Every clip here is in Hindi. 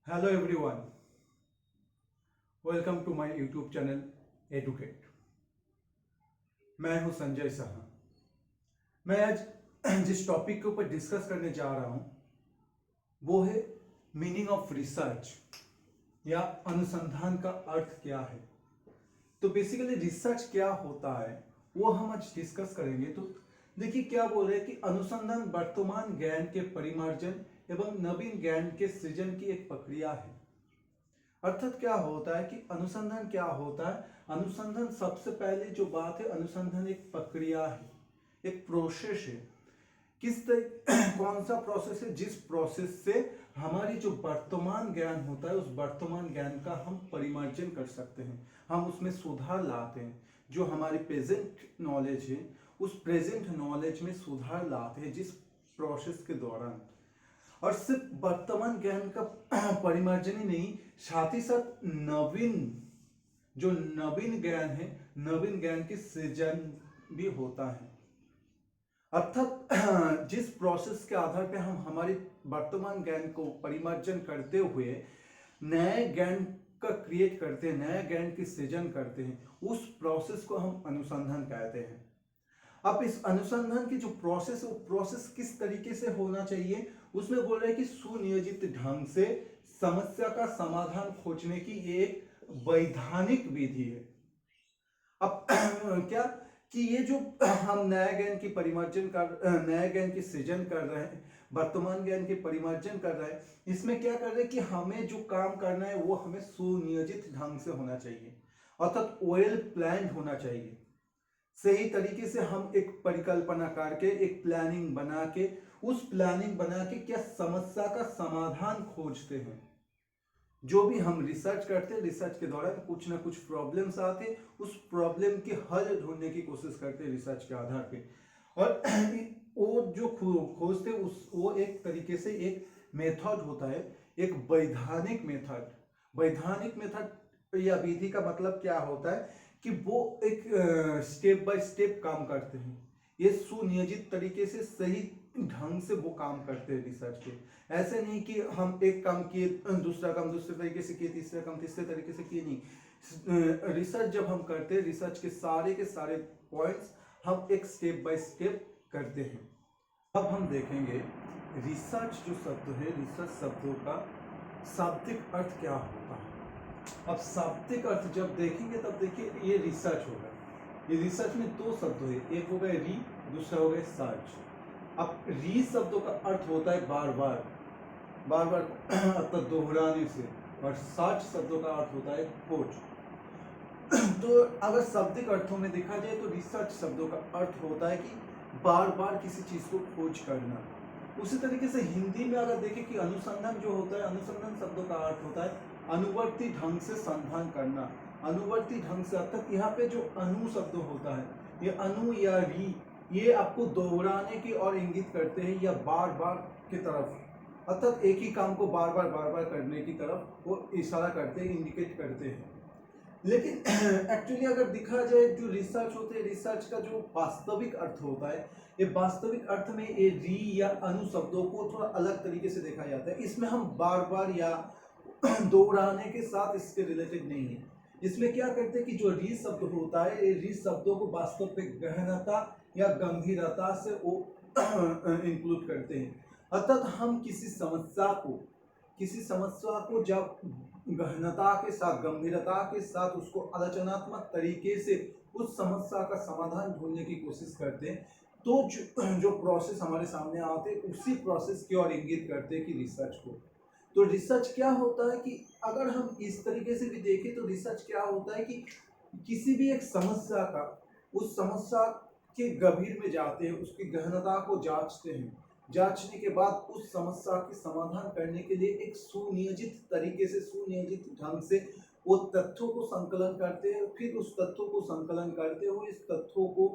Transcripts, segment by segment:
Hello everyone, welcome to my YouTube channel educate. मैं हूं संजय साहा। मैं आज जिस टॉपिक के ऊपर डिस्कस करने जा रहा हूं वो है मीनिंग ऑफ रिसर्च या अनुसंधान का अर्थ क्या है। तो बेसिकली रिसर्च क्या होता है वो हम आज डिस्कस करेंगे। तो देखिए क्या बोल रहे हैं कि अनुसंधान वर्तमान ज्ञान के परिमार्जन एवं नवीन ज्ञान के सृजन की एक प्रक्रिया है। अर्थात क्या होता है कि अनुसंधान क्या होता है। अनुसंधान सबसे पहले जो बात है, अनुसंधान एक प्रक्रिया है, एक प्रोसेस है। कौन सा प्रोसेस है? जिस प्रोसेस से हमारी जो वर्तमान ज्ञान होता है उस वर्तमान ज्ञान का हम परिमार्जन कर सकते हैं, हम उसमें सुधार लाते हैं। जो हमारी प्रेजेंट नॉलेज है उस प्रेजेंट नॉलेज में सुधार लाते हैं जिस प्रोसेस के दौरान। और सिर्फ वर्तमान ज्ञान का परिमार्जन ही नहीं, साथ ही साथ नवीन ज्ञान है, नवीन ज्ञान की सृजन भी होता है। अर्थात जिस प्रोसेस के आधार पे हम हमारे वर्तमान ज्ञान को परिमार्जन करते हुए नए ज्ञान का क्रिएट करते हैं, नया ज्ञान की सृजन करते हैं, उस प्रोसेस को हम अनुसंधान कहते हैं। अब इस अनुसंधान की जो प्रोसेस है वो प्रोसेस किस तरीके से होना चाहिए, उसमें बोल रहे हैं कि सुनियोजित ढंग से समस्या का समाधान खोजने की ये एक वैधानिक विधि है। अब क्या कि ये जो हम नया ज्ञान की परिमार्जन कर नया ज्ञान की सृजन कर रहे हैं, वर्तमान ज्ञान के परिमार्जन कर रहे हैं, इसमें क्या कर रहे हैं कि हमें जो काम करना है वो हमें सुनियोजित ढंग से होना चाहिए, अर्थात वेल प्लान्ड होना चाहिए। सही तरीके से हम एक परिकल्पना करके एक प्लानिंग बना के, उस प्लानिंग बना के क्या समस्या का समाधान खोजते हैं। जो भी हम रिसर्च करते हैं, रिसर्च के दौरान कुछ ना कुछ प्रॉब्लम्स आते हैं, उस प्रॉब्लम के हल ढूंढने की कोशिश करते हैं रिसर्च के आधार पे। और वो जो खोजते उस वो एक तरीके से एक मेथड होता है, एक वैधानिक मेथड। वैधानिक मेथड या विधि का मतलब क्या होता है कि वो एक स्टेप बाय स्टेप काम करते हैं, ये सुनियोजित तरीके से सही ढंग से वो काम करते हैं रिसर्च के। ऐसे नहीं कि हम एक काम किए, दूसरा काम दूसरे तरीके से किए, तीसरा काम तीसरे तरीके से किए, नहीं। रिसर्च जब हम करते हैं, रिसर्च के सारे पॉइंट्स हम एक स्टेप बाय स्टेप करते हैं। अब हम देखेंगे रिसर्च जो शब्द है, रिसर्च शब्दों का शाब्दिक अर्थ क्या होता है। अब शाब्दिक अर्थ जब देखेंगे तब देखिए ये रिसर्च होगा। ये रिसर्च में दो शब्द हुए, एक हो गए री, दूसरा हो गए सर्च। अब री शब्दों का अर्थ होता है बार बार, बार बार अर्थात दोहराने से, और सर्च शब्दों का अर्थ होता है खोज। तो अगर शाब्दिक अर्थों में देखा जाए तो रिसर्च शब्दों का अर्थ होता है कि बार बार किसी चीज को खोज करना। उसी तरीके से हिंदी में अगर देखें कि अनुसंधान जो होता है, अनुसंधान शब्दों का अर्थ होता है अनुवर्ती ढंग से संधान करना। अनुवर्ती ढंग से अर्थात यहाँ पे जो अनु शब्द होता है, ये अनु या री, ये आपको दोहराने की और इंगित करते हैं या बार बार की तरफ, अर्थात एक ही काम को बार बार करने की तरफ वो इशारा करते हैं, इंडिकेट करते हैं। लेकिन एक्चुअली अगर दिखा जाए जो रिसर्च होते हैं, रिसर्च का जो वास्तविक अर्थ होता है, ये वास्तविक अर्थ में ये री या अनु शब्दों को थोड़ा अलग तरीके से देखा जाता है। इसमें हम बार बार या दोहराने के साथ इसके रिलेटेड नहीं है। इसमें क्या करते हैं कि जो री शब्द होता है, ये री शब्दों को वास्तविक गहनता या गंभीरता से वो इंक्लूड करते हैं। अर्थात हम किसी समस्या को जब गहनता के साथ, गंभीरता के साथ उसको आलोचनात्मक तरीके से उस समस्या का समाधान ढूंढने की कोशिश करते हैं, तो जो प्रोसेस हमारे सामने आते हैं उसी प्रोसेस की ओर इंगित करते हैं कि रिसर्च को। तो रिसर्च क्या होता है कि अगर हम इस तरीके से भी देखें तो रिसर्च क्या होता है कि किसी भी एक समस्या का, उस समस्या के गंभीर में जाते हैं, उसकी गहनता को जांचते हैं, जांचने के बाद उस समस्या के समाधान करने के लिए एक सुनियोजित तरीके से, सुनियोजित ढंग से वो तथ्यों को संकलन करते हैं। फिर उस तथ्यों को संकलन करते हुए इस तथ्यों को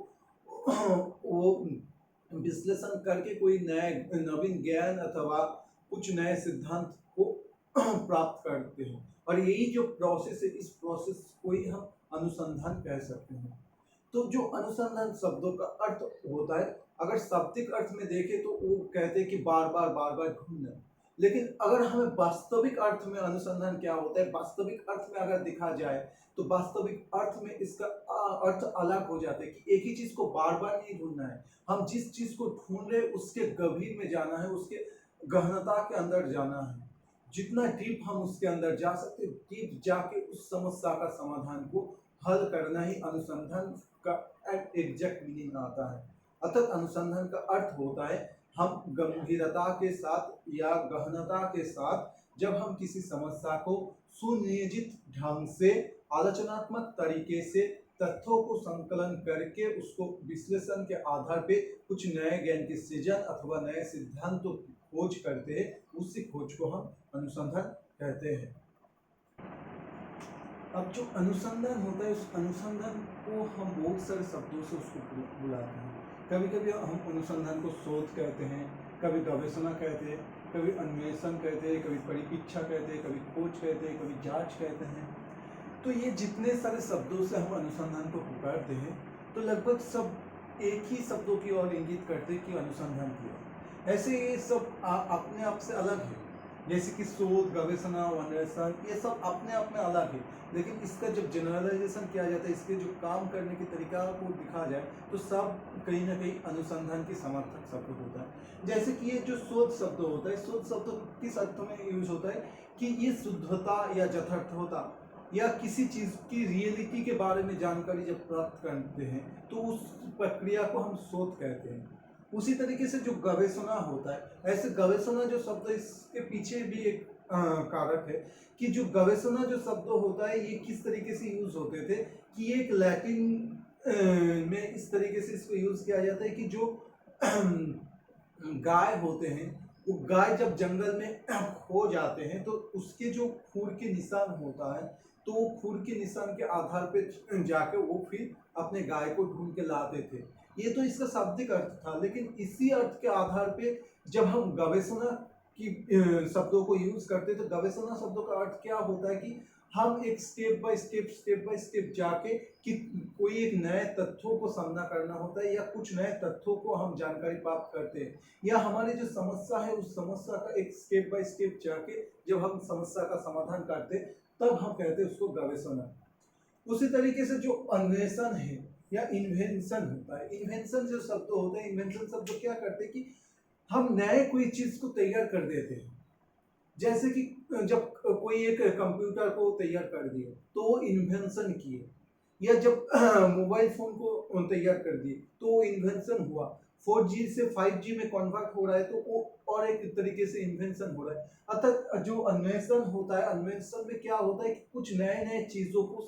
वो विश्लेषण करके कोई नवीन ज्ञान अथवा कुछ नए सिद्धांत को प्राप्त करते हैं। और यही जो प्रोसेस है, इस प्रोसेस को ही हम अनुसंधान कह सकते हैं। तो जो अनुसंधान शब्दों का अर्थ होता है, अगर शाब्दिक अर्थ में देखें तो वो कहते हैं कि बार बार ढूंढना। लेकिन अगर हमें वास्तविक अर्थ में अनुसंधान क्या होता है, वास्तविक अर्थ में अगर देखा जाए तो वास्तविक अर्थ में इसका अर्थ अलग हो जाता है कि एक ही चीज को बार बार नहीं ढूंढना है। हम जिस चीज को ढूंढ रहे उसके गभीर में जाना है, उसके गहनता के अंदर जाना है। जितना डीप हम उसके अंदर जा सकते, डीप जाके उस समस्या का समाधान को हल करना ही अनुसंधान का एग्जैक्ट मीनिंग आता है। अतः अनुसंधान का अर्थ होता है हम गंभीरता के साथ या गहनता के साथ जब हम किसी समस्या को सुनियोजित ढंग से आलोचनात्मक तरीके से तथ्यों को संकलन करके उसको विश्लेषण के आधार पे कुछ नए ज्ञान के सृजन अथवा नए सिद्धांतों की खोज करते हैं, उसी खोज को हम अनुसंधान कहते हैं। अब जो अनुसंधान होता है उस अनुसंधान को हम बहुत सारे शब्दों से उसको बुलाते हैं। कभी कभी हम अनुसंधान को शोध कहते हैं, कभी गवेषणा कहते हैं, कभी अन्वेषण कहते हैं, कभी परिपीक्षा कहते हैं, कभी खोज कहते हैं, कभी जांच कहते हैं। तो ये जितने सारे शब्दों से हम अनुसंधान को पुकारते हैं तो लगभग सब एक ही शब्दों की ओर इंगित करते हैं कि अनुसंधान की ओर। ऐसे ये सब अपने आप से अलग है, जैसे कि शोध, गवेषणा, अन्वेषण, ये सब अपने आप में अलग है, लेकिन इसका जब जनरलाइजेशन किया जाता है, इसके जो काम करने के तरीका को दिखा जाए तो सब कहीं ना कहीं अनुसंधान की समर्थक शब्द होता है। जैसे कि ये जो शोध शब्द होता है, शोध शब्द किस अर्थ में यूज होता है कि ये शुद्धता या यथार्थता या किसी चीज की रियलिटी के बारे में जानकारी जब प्राप्त करते हैं तो उस प्रक्रिया को हम शोध कहते हैं। उसी तरीके से जो गवेषणा होता है, ऐसे गवेषणा जो शब्द, इसके पीछे भी एक कारक है कि जो गवेषणा जो शब्द होता है ये किस तरीके से यूज होते थे कि एक लैटिन में इस तरीके से इसको यूज किया जाता है कि जो गाय होते हैं वो गाय जब जंगल में खो जाते हैं तो उसके जो खूर के निशान होता है तो वो खूर के निशान के आधार पे जाके वो फिर अपने गाय को ढूंढ के लाते थे। ये तो इसका शाब्दिक अर्थ था, लेकिन इसी अर्थ के आधार पे जब हम गवेषणा की शब्दों को यूज करते तो गवेषणा शब्दों का अर्थ क्या होता है कि हम एक स्टेप बाय स्टेप जाके कि कोई एक नए तथ्यों को सामना करना होता है या कुछ नए तथ्यों को हम जानकारी प्राप्त करते हैं, या हमारी जो समस्या है उस समस्या का एक स्टेप बाय स्टेप जाके जब हम समस्या का समाधान करते तब हम कहते हैं उसको गवेषणा। उसी तरीके से जो अन्वेषण है या इन्वेंशन होता है, इन्वेंशन जो शब्द होता है, इन्वेंशन शब्द क्या करते हैं कि हम नए कोई चीज को तैयार कर देते हैं। जैसे कि जब कोई एक कंप्यूटर को तैयार कर दिए तो वो इन्वेंशन किए, या जब मोबाइल फोन को तैयार कर दिए तो वो इन्वेंशन हुआ। 4G से 5G में कन्वर्ट हो रहा है तो वो और एक तरीके से इन्वेंशन हो रहा है। अतः जो अन्वेषण होता है, अन्वेषण में क्या होता है कि कुछ नए नए चीजों को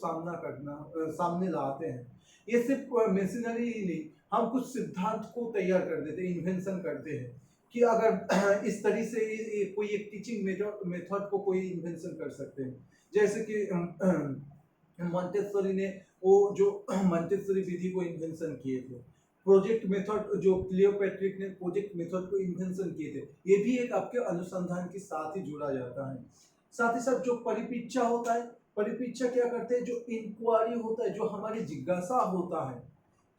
सामने लाते हैं। ये सिर्फ मशीनरी ही नहीं, हम कुछ सिद्धांत को तैयार कर देते हैं, इन्वेंशन करते हैं कि अगर इस तरीके से कोई एक टीचिंग मेथड को कोई इन्वेंशन कर सकते हैं। जैसे कि मॉन्टेसरी ने वो जो मॉन्टेसरी विधि को इन्वेंशन किए थे, प्रोजेक्ट मेथड जो क्लियोपैट्रिक ने प्रोजेक्ट मेथड को इन्वेंशन किए थे, ये भी एक आपके अनुसंधान के साथ ही जुड़ा जाता है। साथ ही साथ जो परिपीक्षा होता है, परिपीक्षा क्या करते हैं, जो इंक्वायरी होता है, जो हमारी जिज्ञासा होता है,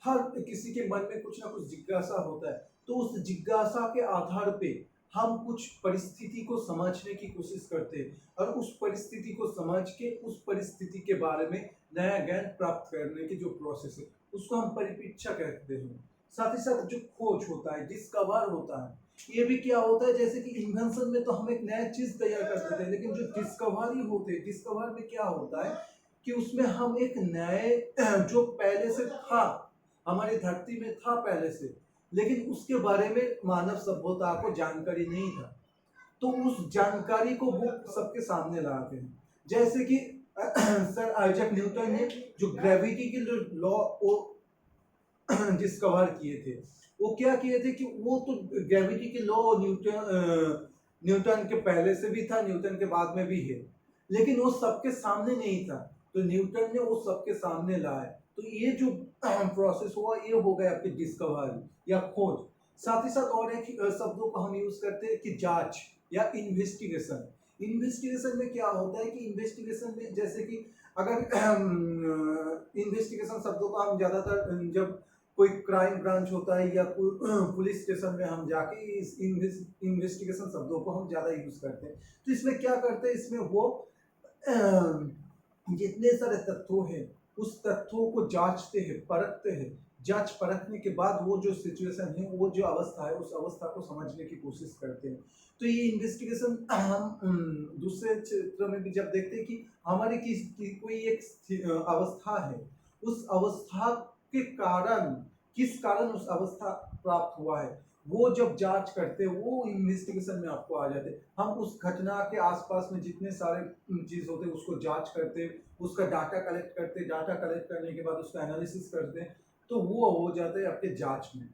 हर किसी के मन में कुछ ना कुछ जिज्ञासा होता है, तो उस जिज्ञासा के आधार पे हम कुछ परिस्थिति को समझने की कोशिश करते हैं और उस परिस्थिति को समझ के उस परिस्थिति के बारे में नया ज्ञान प्राप्त करने की जो प्रोसेस है उसको हम परिपीक्षा कहते हैं। साथ ही साथ जो खोज होता है, डिस्कवर होता है, ये भी क्या होता है, जैसे कि इन्वेंशन में तो हम एक नया चीज तैयार कर देते हैं, लेकिन जो डिस्कवरी होते हैं, डिस्कवर में क्या होता है कि उसमें हम एक नए जो पहले से था, हमारी धरती में था पहले से, लेकिन उसके बारे में मानव सभ्यता को जानकारी नहीं था, तो उस जानकारी को वो सबके सामने लाते हैं। जैसे कि सर आइजैक न्यूटन ने जो ग्रेविटी के लॉ वो डिस्कवर किए थे, वो क्या किए थे कि वो तो ग्रेविटी के लॉ न्यूटन के पहले से भी था, न्यूटन के बाद में भी है, लेकिन वो सबके सामने नहीं था, तो न्यूटन ने वो सबके सामने लाया। तो ये जो प्रोसेस हुआ ये हो गया आपकी डिस्कवरी या खोज। साथ ही साथ और एक शब्दों को हम यूज करते हैं कि जांच या इन्वेस्टिगेशन। इन्वेस्टिगेशन में क्या होता है कि इन्वेस्टिगेशन में जैसे कि अगर इन्वेस्टिगेशन शब्दों को हम ज़्यादातर जब कोई क्राइम ब्रांच होता है या पुलिस स्टेशन में हम जाके इस इन्वेस्टिगेशन शब्दों को हम ज़्यादा यूज करते हैं। तो इसमें क्या करते हैं, इसमें वो जितने सारे तत्वों हैं उस तत्वों को जांचते हैं, परखते हैं। जांच परखने के बाद वो जो सिचुएशन है, वो जो अवस्था है, उस अवस्था को समझने की कोशिश करते हैं। तो ये इन्वेस्टिगेशन हम दूसरे क्षेत्र में भी जब देखते हैं कि हमारी कोई एक अवस्था है, उस अवस्था के कारण, किस कारण उस अवस्था प्राप्त हुआ है, वो जब जांच करते हैं, वो इन्वेस्टिगेशन में आपको आ जाते हैं। हम उस घटना के आसपास में जितने सारे चीज होते हैं उसको जांच करते हैं, उसका डाटा कलेक्ट करते हैं, डाटा कलेक्ट करने के बाद उसका एनालिसिस करते हैं, तो वो हो जाता है आपके जांच में।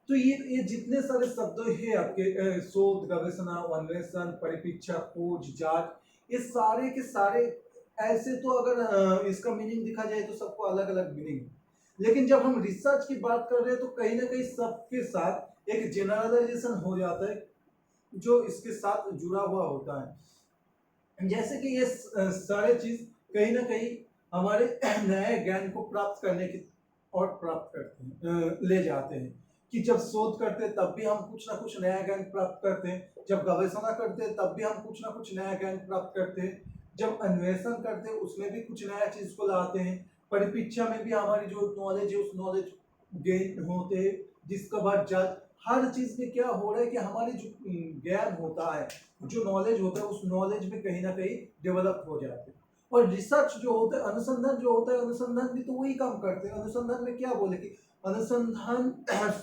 तो ये जितने सारे शब्द हैं आपके शोध, गवेषणा, अन्वेषण, परिपीक्षा, खोज, जांच, ये सारे के सारे ऐसे तो अगर इसका मीनिंग दिखा जाए तो सबको अलग अलग मीनिंग है। लेकिन जब हम रिसर्च की बात कर रहे हैं तो कहीं ना कहीं सबके साथ एक जनरलाइजेशन हो जाता है जो इसके साथ जुड़ा हुआ होता है। जैसे कि ये सारे चीज कहीं ना कहीं हमारे नए ज्ञान को प्राप्त करने की और प्राप्त करते हैं, ले जाते हैं। कि जब शोध करते हैं तब भी हम कुछ ना कुछ नया ज्ञान प्राप्त करते हैं, जब गवेषणा करते हैं तब भी हम कुछ ना कुछ नया ज्ञान प्राप्त करते हैं, जब अन्वेषण करते हैं उसमें भी कुछ नया चीज को लाते हैं, परिपीक्षा में भी हमारी जो नॉलेज है उस नॉलेज गेन होते हैं, जिसका बाद जज हर चीज में क्या हो रहा है कि हमारी जो ज्ञान होता है, जो नॉलेज होता है, उस नॉलेज में कहीं ना कहीं डेवलप हो जाते हैं। और रिसर्च जो होता है, अनुसंधान जो होता है, अनुसंधान भी तो वही काम करते हैं। अनुसंधान में क्या बोले कि अनुसंधान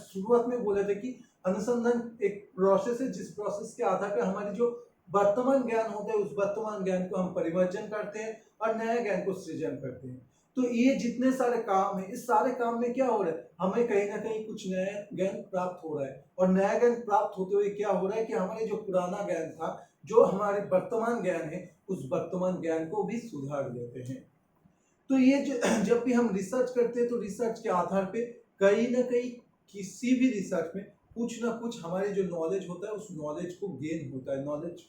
शुरुआत में बोले थे कि अनुसंधान एक प्रोसेस है जिस प्रोसेस के आधार पर हमारी जो वर्तमान ज्ञान होता है उस वर्तमान ज्ञान को हम परिवर्जन करते हैं और नया ज्ञान को सृजन करते हैं। तो ये जितने सारे काम है, इस सारे काम में क्या हो रहा है, हमें कहीं ना कहीं कुछ नया ज्ञान प्राप्त हो रहा है। और नया ज्ञान प्राप्त होते हुए क्या हो रहा है कि हमारे जो पुराना ज्ञान था, जो हमारे वर्तमान ज्ञान है, उस वर्तमान ज्ञान को भी सुधार देते हैं। तो ये जब भी हम रिसर्च करते हैं तो रिसर्च के आधार पे कहीं ना कहीं किसी भी रिसर्च में कुछ ना कुछ हमारे जो नॉलेज होता है उस नॉलेज को गेन होता है, नॉलेज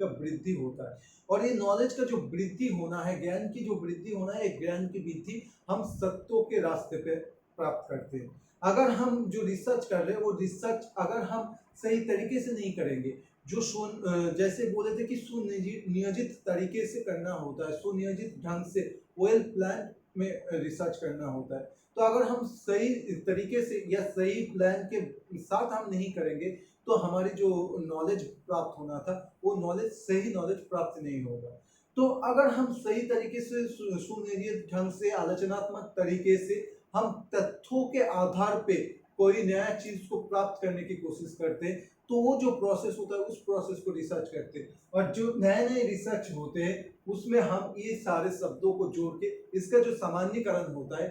का वृद्धि होता है। और ये नॉलेज का जो वृद्धि होना है, ज्ञान की जो वृद्धि होना है, ज्ञान की वृद्धि हम सत्यों के रास्ते पे प्राप्त करते हैं। अगर हम जो रिसर्च कर रहे हैं वो रिसर्च अगर हम सही तरीके से नहीं करेंगे, जो जैसे बोले थे कि सुनियोजित तरीके से करना होता है, सुनियोजित ढंग से वेल प्लान में रिसर्च करना होता है। तो अगर हम सही तरीके से या सही प्लान के साथ हम नहीं करेंगे तो हमारी जो नॉलेज प्राप्त होना था वो नॉलेज, सही नॉलेज प्राप्त नहीं होगा। तो अगर हम सही तरीके से सुनियोजित ढंग से, आलोचनात्मक तरीके से हम तथ्यों के आधार पे कोई नया चीज को प्राप्त करने की कोशिश करते हैं तो वो जो प्रोसेस होता है उस प्रोसेस को रिसर्च करते हैं। और जो नए नए रिसर्च होते हैं उसमें हम ये सारे शब्दों को जोड़ के इसका जो सामान्यकरण होता है,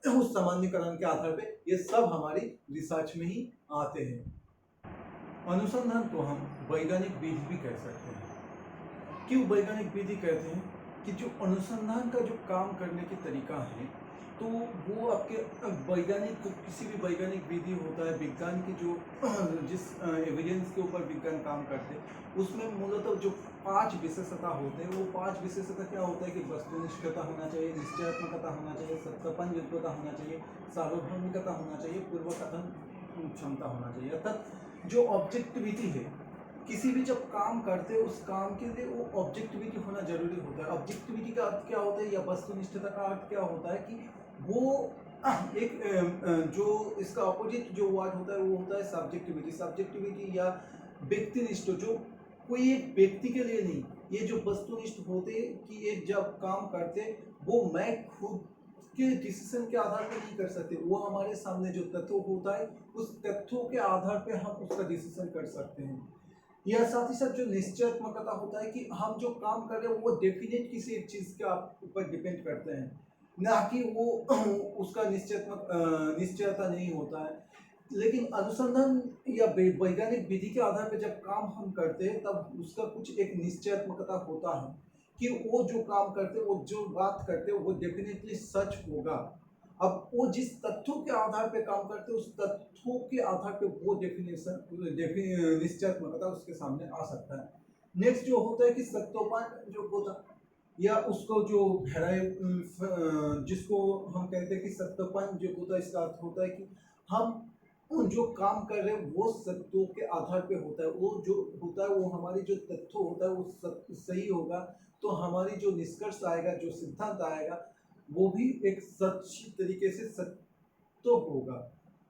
उस सामान्यकरण के आधार पे ये सब हमारी रिसर्च में ही आते हैं। अनुसंधान को हम वैज्ञानिक विधि भी कह सकते हैं। क्यों वैज्ञानिक विधि कहते हैं? कि जो अनुसंधान का जो काम करने की तरीका है तो वो आपके वैज्ञानिक, किसी भी वैज्ञानिक विधि होता है, विज्ञान की जो जिस एविडेंस के ऊपर विज्ञान काम करते हैं उसमें मूलतः जो 5 विशेषता होते हैं, वो 5 विशेषता क्या होता है कि वस्तुनिष्ठता होना चाहिए, निश्चयात्मकता होना चाहिए, सत्यापन योग्यता होना चाहिए, सार्वभौमिकता होना चाहिए, पूर्व कथन क्षमता होना चाहिए। अर्थात जो ऑब्जेक्टिविटी है, किसी भी जब काम करते हैं उस काम के लिए वो ऑब्जेक्टिविटी होना जरूरी होता है। ऑब्जेक्टिविटी का अर्थ क्या होता है या वस्तुनिष्ठता का अर्थ क्या होता है कि वो एक जो इसका अपोजिट जो वर्ड होता है वो होता है सब्जेक्टिविटी। सब्जेक्टिविटी या व्यक्तिनिष्ठ, जो कोई एक व्यक्ति के लिए नहीं, ये जो वस्तुनिष्ठ होते कि एक जब काम करते वो मैं खुद के डिसीजन के आधार पर नहीं कर सकते, वो हमारे सामने जो तथ्य होता है उस तथ्यों के आधार पर हम उसका डिसीजन कर सकते हैं। या साथ ही साथ जो निश्चयात्मकता होता है कि हम जो काम कर रहे हैं वो डेफिनेट किसी एक चीज के ऊपर डिपेंड करते हैं, ना कि वो उसका निश्चयता नहीं होता है। लेकिन अनुसंधान या वैज्ञानिक विधि के आधार पर जब काम हम करते हैं तब उसका कुछ एक निश्चयात्मकता होता है कि वो जो काम करते हैं, वो जो बात करते हैं वो डेफिनेटली सच होगा। अब वो जिस तथ्यों के आधार पे काम करते हैं उस तथ्यों के आधार पे वो निश्चयात्मकता उसके सामने आ सकता है। नेक्स्ट जो होता है कि सत्योपान जो होता या उसको जो गहराई जिसको हम कहते हैं कि सत्यापन जो होता है, इसका अर्थ होता है कि हम जो काम कर रहे हैं वो सत्यों के आधार पे होता है, वो जो होता है वो हमारी जो तथ्य होता है वो सही होगा, तो हमारी जो निष्कर्ष आएगा, जो सिद्धांत आएगा, वो भी एक सच्ची तरीके से सत्य होगा।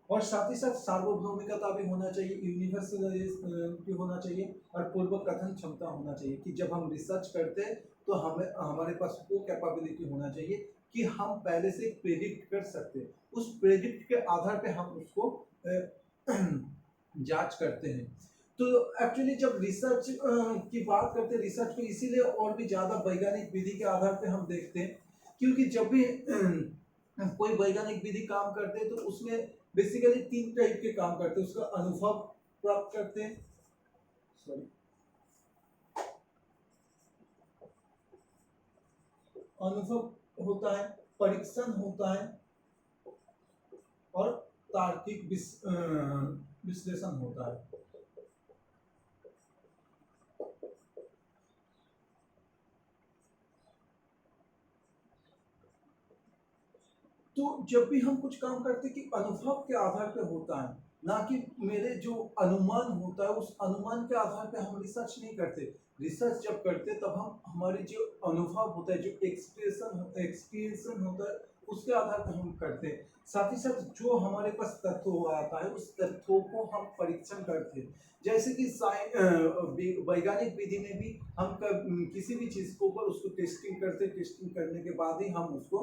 और साथ ही साथ सार्वभौमिकता भी होना चाहिए, यूनिवर्सलिटी होना चाहिए, और पूर्व कथन क्षमता होना चाहिए कि जब हम रिसर्च करते हैं तो हमें हमारे पास वो कैपेबिलिटी होना चाहिए कि हम पहले से प्रेडिक्ट कर सकते हैं, उस प्रेडिक्ट के आधार पे हम उसको जांच करते हैं। तो एक्चुअली जब रिसर्च की बात करते हैं, रिसर्च को इसीलिए और भी ज़्यादा वैज्ञानिक विधि के आधार पे हम देखते हैं, क्योंकि जब भी कोई वैज्ञानिक विधि काम करते हैं तो उसमें बेसिकली 3 टाइप के काम करते हैं। उसका अनुभव प्राप्त करते हैं, सॉरी, अनुभव होता है, परीक्षण होता है, और तार्किक विश्लेषण होता है। तो जब भी हम कुछ काम करते हैं कि अनुभव के आधार पे होता है, ना कि मेरे जो अनुमान होता है उस अनुमान के आधार पे हम रिसर्च नहीं करते। रिसर्च जब करते तब हम हमारे जो अनुभव होता है, जो एक्सपीरियंस होता है, उसके आधार पे हम करते हैं। साथ ही साथ जो हमारे पास तथ्य हो आता है उस तथ्यों को हम परीक्षण करते हैं। जैसे कि वैज्ञानिक विधि में भी हम किसी भी चीज़ के ऊपर उसको टेस्टिंग करते, टेस्टिंग करने के बाद ही हम उसको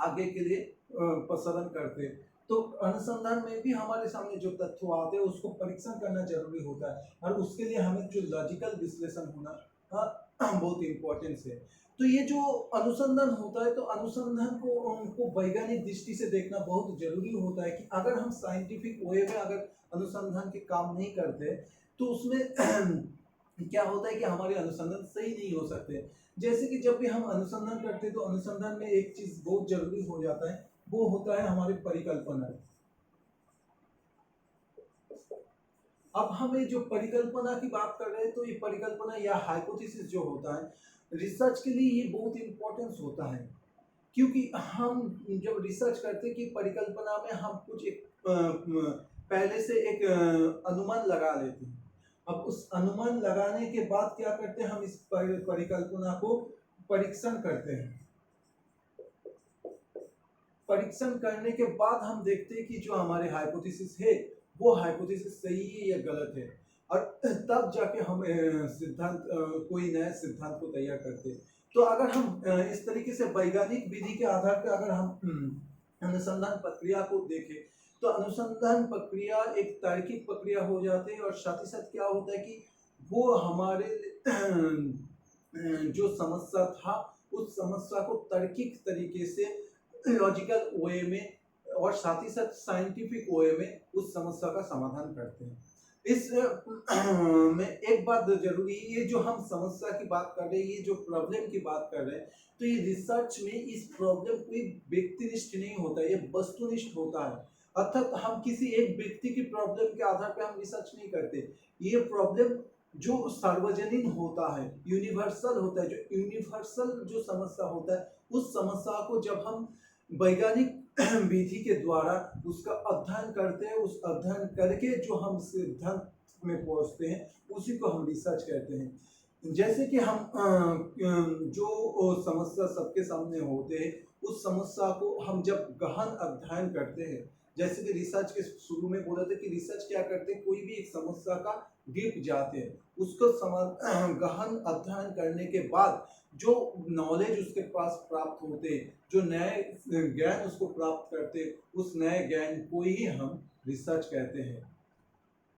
आगे के लिए प्रसारण करते हैं। तो अनुसंधान में भी हमारे सामने जो तथ्य आते हैं उसको परीक्षण करना जरूरी होता है, और उसके लिए हमें जो लॉजिकल विश्लेषण होना बहुत इम्पोर्टेंस है। तो ये जो अनुसंधान होता है, तो अनुसंधान को उनको वैज्ञानिक दृष्टि से देखना बहुत जरूरी होता है कि अगर हम साइंटिफिक वे में अगर अनुसंधान के काम नहीं करते तो उसमें क्या होता है कि हमारे अनुसंधान सही नहीं हो सकते। जैसे कि जब भी हम अनुसंधान करते हैं तो अनुसंधान में एक चीज बहुत जरूरी हो जाता है, वो होता है हमारी परिकल्पना। अब हम ये जो परिकल्पना की बात कर रहे हैं, तो ये परिकल्पना या हाइपोथेसिस जो होता है रिसर्च के लिए ये बहुत इंपॉर्टेंस होता है, क्योंकि हम जब रिसर्च करते हैं कि परिकल्पना में हम कुछ एक पहले से एक अनुमान लगा लेते हैं। अब उस अनुमान लगाने के बाद क्या करते हैं, हम इस परिकल्पना को परीक्षण करते हैं। परीक्षण करने के बाद हम देखते हैं कि जो हमारे हाइपोथेसिस है वो हाइपोथेसिस सही है या गलत है, और तब जाके हम सिद्धांत कोई नया सिद्धांत को तैयार करते हैं। तो अगर हम इस तरीके से वैज्ञानिक विधि के आधार पर अगर हम अनुसंधान प्रक्रिया को देखें, तो अनुसंधान प्रक्रिया एक तार्किक प्रक्रिया हो जाती है, और साथ ही साथ क्या होता है कि वो हमारे जो समस्या था उस समस्या को तार्किक तरीके से, लॉजिकल वे में, और साथ ही साथ साइंटिफिक वे में उस समस्या का समाधान करते हैं। इस में एक बात जरूरी है, ये जो हम समस्या की बात कर रहे हैं, ये जो प्रॉब्लम की बात कर रहे हैं, तो ये रिसर्च में इस प्रॉब्लम कोई व्यक्तिनिष्ठ नहीं होता है, ये वस्तुनिष्ठ होता है। अर्थात हम किसी एक व्यक्ति की प्रॉब्लम के आधार पर हम रिसर्च नहीं करते। ये प्रॉब्लम जो सार्वजनिक होता है, यूनिवर्सल होता है, जो यूनिवर्सल जो समस्या होता है, उस समस्या को जब हम वैज्ञानिक विधि के द्वारा उसका अध्ययन करते हैं, उस अध्ययन करके जो हम सिद्धांत में पहुंचते हैं उसी को हम रिसर्च कहते हैं। जैसे कि हम जो समस्या सबके सामने होते हैं उस समस्या को हम जब गहन अध्ययन करते हैं, जैसे कि रिसर्च के शुरू में बोला था कि रिसर्च क्या करते हैं, कोई भी एक समस्या का डीप जाते हैं, उसको गहन अध्ययन करने के बाद जो नॉलेज उसके पास प्राप्त होते, जो नए ज्ञान उसको प्राप्त करते, उस नए ज्ञान को ही हम रिसर्च कहते हैं।